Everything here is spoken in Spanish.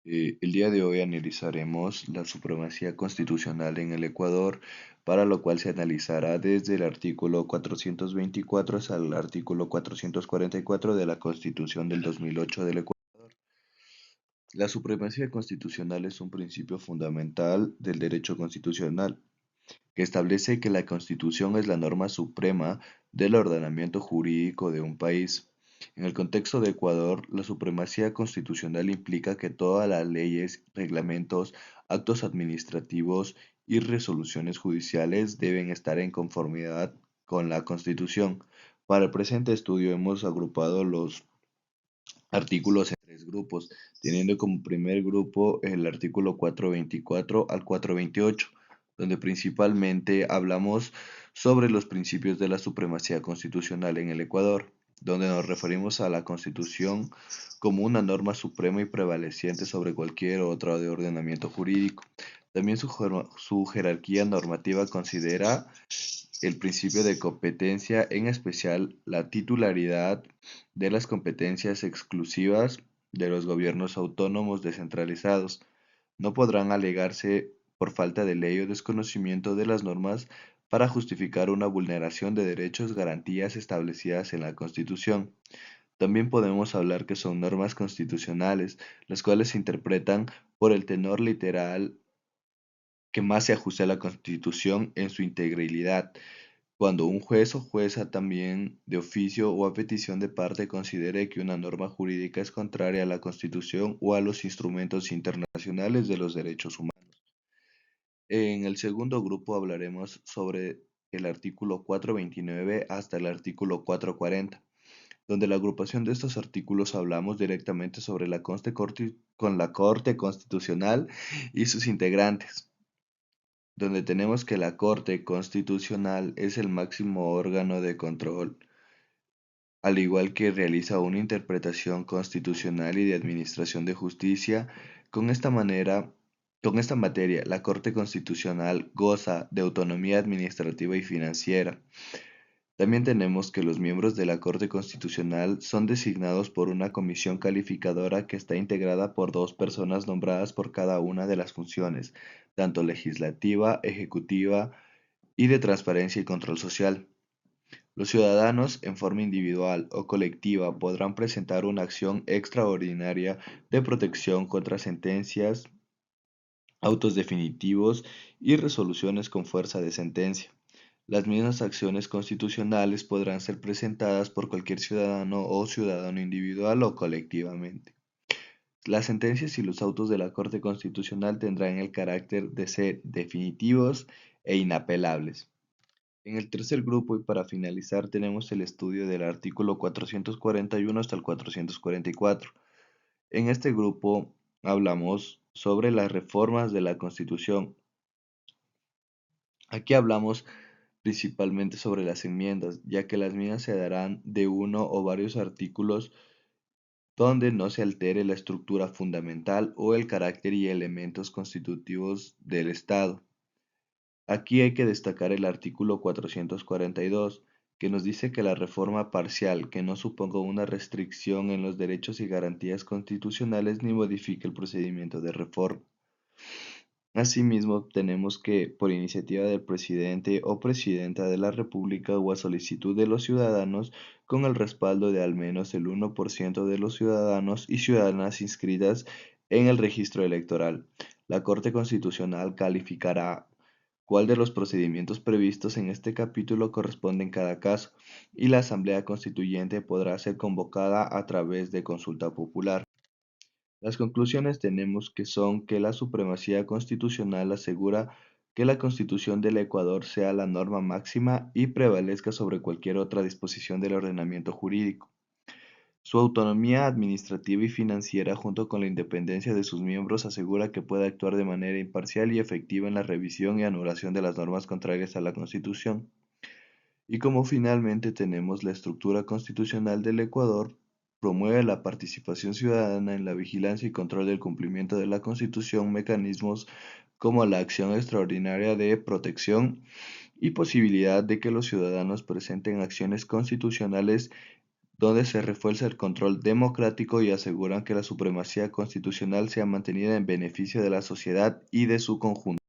El día de hoy analizaremos la supremacía constitucional en el Ecuador, para lo cual se analizará desde el artículo 424 hasta el artículo 444 de la Constitución del 2008 del Ecuador. La supremacía constitucional es un principio fundamental del derecho constitucional, que establece que la Constitución es la norma suprema del ordenamiento jurídico de un país. En el contexto de Ecuador, la supremacía constitucional implica que todas las leyes, reglamentos, actos administrativos y resoluciones judiciales deben estar en conformidad con la Constitución. Para el presente estudio hemos agrupado los artículos en tres grupos, teniendo como primer grupo el artículo 424 al 428, donde principalmente hablamos sobre los principios de la supremacía constitucional en el Ecuador, donde nos referimos a la Constitución como una norma suprema y prevaleciente sobre cualquier otra de ordenamiento jurídico. También su jerarquía normativa considera el principio de competencia, en especial la titularidad de las competencias exclusivas de los gobiernos autónomos descentralizados. No podrán alegarse por falta de ley o desconocimiento de las normas para justificar una vulneración de derechos, garantías establecidas en la Constitución. También podemos hablar que son normas constitucionales, las cuales se interpretan por el tenor literal que más se ajuste a la Constitución en su integralidad. Cuando un juez o jueza, también de oficio o a petición de parte, considere que una norma jurídica es contraria a la Constitución o a los instrumentos internacionales de los derechos humanos. En el segundo grupo hablaremos sobre el artículo 429 hasta el artículo 440, donde la agrupación de estos artículos hablamos directamente sobre con la Corte Constitucional y sus integrantes, donde tenemos que la Corte Constitucional es el máximo órgano de control, al igual que realiza una interpretación constitucional y de administración de justicia. Con esta manera, con esta materia, la Corte Constitucional goza de autonomía administrativa y financiera. También tenemos que los miembros de la Corte Constitucional son designados por una comisión calificadora que está integrada por dos personas nombradas por cada una de las funciones, tanto legislativa, ejecutiva y de transparencia y control social. Los ciudadanos, en forma individual o colectiva, podrán presentar una acción extraordinaria de protección contra sentencias, autos definitivos y resoluciones con fuerza de sentencia. Las mismas acciones constitucionales podrán ser presentadas por cualquier ciudadano o ciudadano individual o colectivamente. Las sentencias y los autos de la Corte Constitucional tendrán el carácter de ser definitivos e inapelables. En el tercer grupo, y para finalizar, tenemos el estudio del artículo 441 hasta el 444. En este grupo hablamos sobre las reformas de la Constitución. Aquí hablamos principalmente sobre las enmiendas, ya que las mismas se darán de uno o varios artículos donde no se altere la estructura fundamental o el carácter y elementos constitutivos del Estado. Aquí hay que destacar el artículo 442, que nos dice que la reforma parcial que no suponga una restricción en los derechos y garantías constitucionales ni modifique el procedimiento de reforma. Asimismo, tenemos que, por iniciativa del presidente o presidenta de la República o a solicitud de los ciudadanos, con el respaldo de al menos el 1% de los ciudadanos y ciudadanas inscritas en el registro electoral, la Corte Constitucional calificará cuál de los procedimientos previstos en este capítulo corresponde en cada caso, y la Asamblea Constituyente podrá ser convocada a través de consulta popular. Las conclusiones tenemos que son que la supremacía constitucional asegura que la Constitución del Ecuador sea la norma máxima y prevalezca sobre cualquier otra disposición del ordenamiento jurídico. Su autonomía administrativa y financiera, junto con la independencia de sus miembros, asegura que puede actuar de manera imparcial y efectiva en la revisión y anulación de las normas contrarias a la Constitución. Y como finalmente tenemos la estructura constitucional del Ecuador, promueve la participación ciudadana en la vigilancia y control del cumplimiento de la Constitución, mecanismos como la acción extraordinaria de protección y posibilidad de que los ciudadanos presenten acciones constitucionales donde se refuerza el control democrático y aseguran que la supremacía constitucional sea mantenida en beneficio de la sociedad y de su conjunto.